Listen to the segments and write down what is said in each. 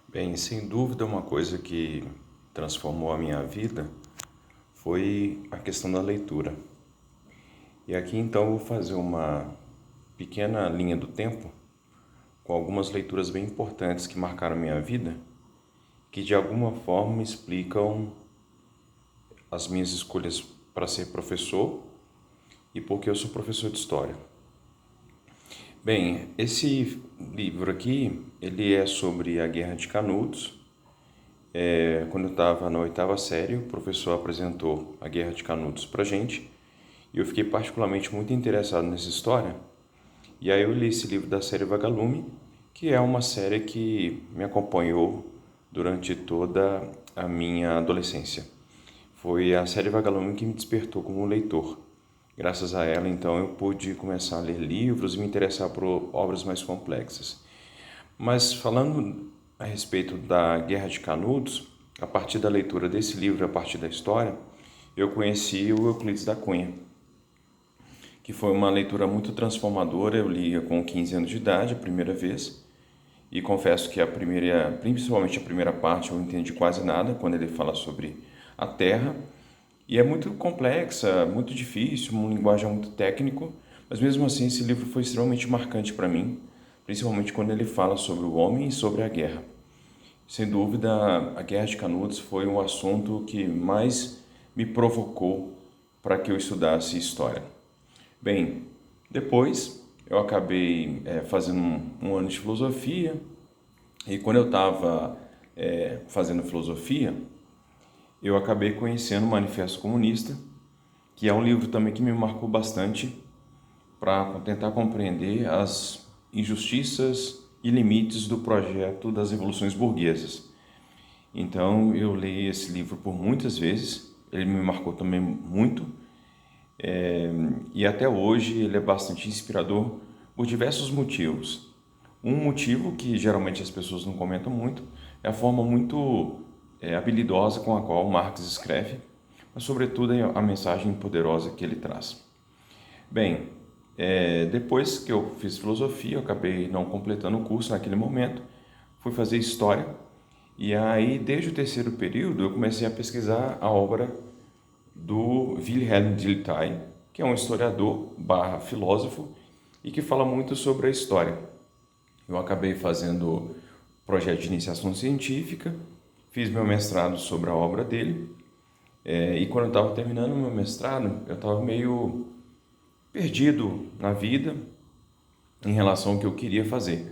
Bem, sem dúvida, uma coisa que transformou a minha vida foi a questão da leitura. E aqui então eu vou fazer uma pequena linha do tempo com algumas leituras bem importantes que marcaram a minha vida, que de alguma forma explicam as minhas escolhas para ser professor e porque eu sou professor de história. Bem, esse livro aqui, ele é sobre a Guerra de Canudos. Quando eu estava na oitava série, o professor apresentou a Guerra de Canudos para gente e eu fiquei particularmente muito interessado nessa história. E aí eu li esse livro da série Vagalume, que é uma série que me acompanhou durante toda a minha adolescência. Foi a série Vagalume que me despertou como leitor. Graças a ela, então, eu pude começar a ler livros e me interessar por obras mais complexas. Mas falando a respeito da Guerra de Canudos, a partir da leitura desse livro, a partir da história, eu conheci o Euclides da Cunha, que foi uma leitura muito transformadora. Eu li com 15 anos de idade a primeira vez e confesso que principalmente a primeira parte, eu não entendi quase nada quando ele fala sobre a Terra. E é muito complexa, muito difícil, uma linguagem muito técnico, mas mesmo assim esse livro foi extremamente marcante para mim, principalmente quando ele fala sobre o homem e sobre a guerra. Sem dúvida, a Guerra de Canudos foi um assunto que mais me provocou para que eu estudasse história. Bem, depois eu acabei fazendo um ano de filosofia e quando eu estava fazendo filosofia, eu acabei conhecendo o Manifesto Comunista, que é um livro também que me marcou bastante para tentar compreender as injustiças e limites do projeto das revoluções burguesas. Então eu li esse livro por muitas vezes, ele me marcou também muito, e até hoje ele é bastante inspirador por diversos motivos. Um motivo que geralmente as pessoas não comentam muito é a forma muito habilidosa com a qual Marx escreve, mas sobretudo a mensagem poderosa que ele traz. Bem, depois que eu fiz filosofia, eu acabei não completando o curso naquele momento, fui fazer história, e aí desde o terceiro período eu comecei a pesquisar a obra do Wilhelm Dilthey, que é um historiador barra filósofo e que fala muito sobre a história. Eu acabei fazendo projeto de iniciação científica, fiz meu mestrado sobre a obra dele, e quando eu estava terminando meu mestrado, eu estava meio perdido na vida em relação ao que eu queria fazer.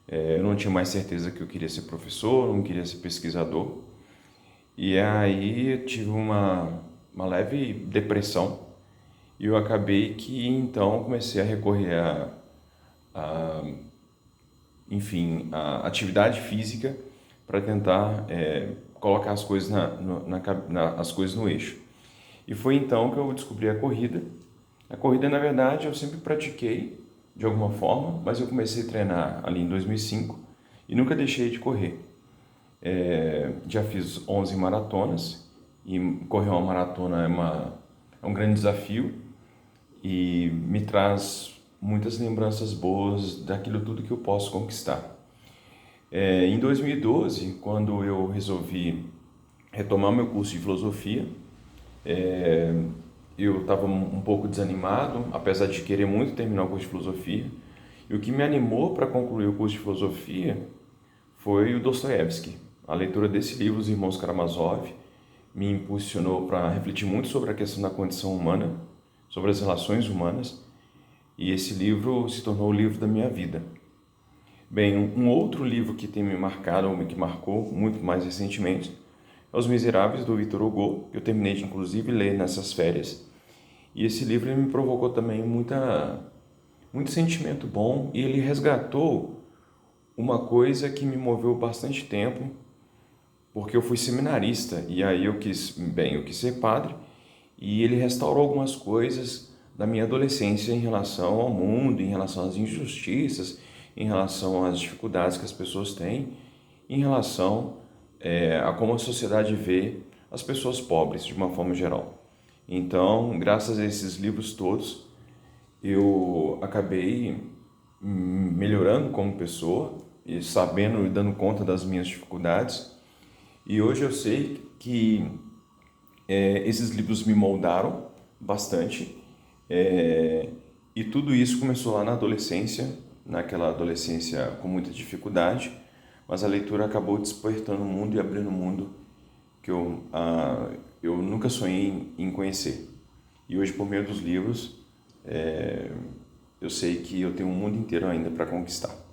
Eu não tinha mais certeza que eu queria ser professor, não queria ser pesquisador, e aí eu tive uma leve depressão e eu acabei que então comecei a recorrer a enfim, a atividade física para tentar colocar as coisas as coisas no eixo. E foi então que eu descobri a corrida. A corrida, na verdade, eu sempre pratiquei de alguma forma, mas eu comecei a treinar ali em 2005 e nunca deixei de correr. Já fiz 11 maratonas e correr uma maratona é um grande desafio e me traz muitas lembranças boas daquilo tudo que eu posso conquistar. Em 2012, quando eu resolvi retomar meu curso de filosofia, eu estava um pouco desanimado, apesar de querer muito terminar o curso de filosofia. E o que me animou para concluir o curso de filosofia foi o Dostoiévski. A leitura desse livro, Os Irmãos Karamazov, me impulsionou para refletir muito sobre a questão da condição humana, sobre as relações humanas, e esse livro se tornou o livro da minha vida. Bem, um outro livro que tem me marcado, ou que marcou muito mais recentemente, é Os Miseráveis, do Victor Hugo, que eu terminei de, inclusive, ler nessas férias. E esse livro ele me provocou também muito sentimento bom, e ele resgatou uma coisa que me moveu bastante tempo, porque eu fui seminarista, e aí eu quis ser padre, e ele restaurou algumas coisas da minha adolescência em relação ao mundo, em relação às injustiças, em relação às dificuldades que as pessoas têm, em relação a como a sociedade vê as pessoas pobres de uma forma geral. Então, graças a esses livros todos, eu acabei melhorando como pessoa, e sabendo e dando conta das minhas dificuldades. E hoje eu sei que esses livros me moldaram bastante. E tudo isso começou lá na adolescência, naquela adolescência com muita dificuldade, mas a leitura acabou despertando o mundo e abrindo o mundo que eu nunca sonhei em conhecer. E hoje, por meio dos livros, eu sei que eu tenho um mundo inteiro ainda para conquistar.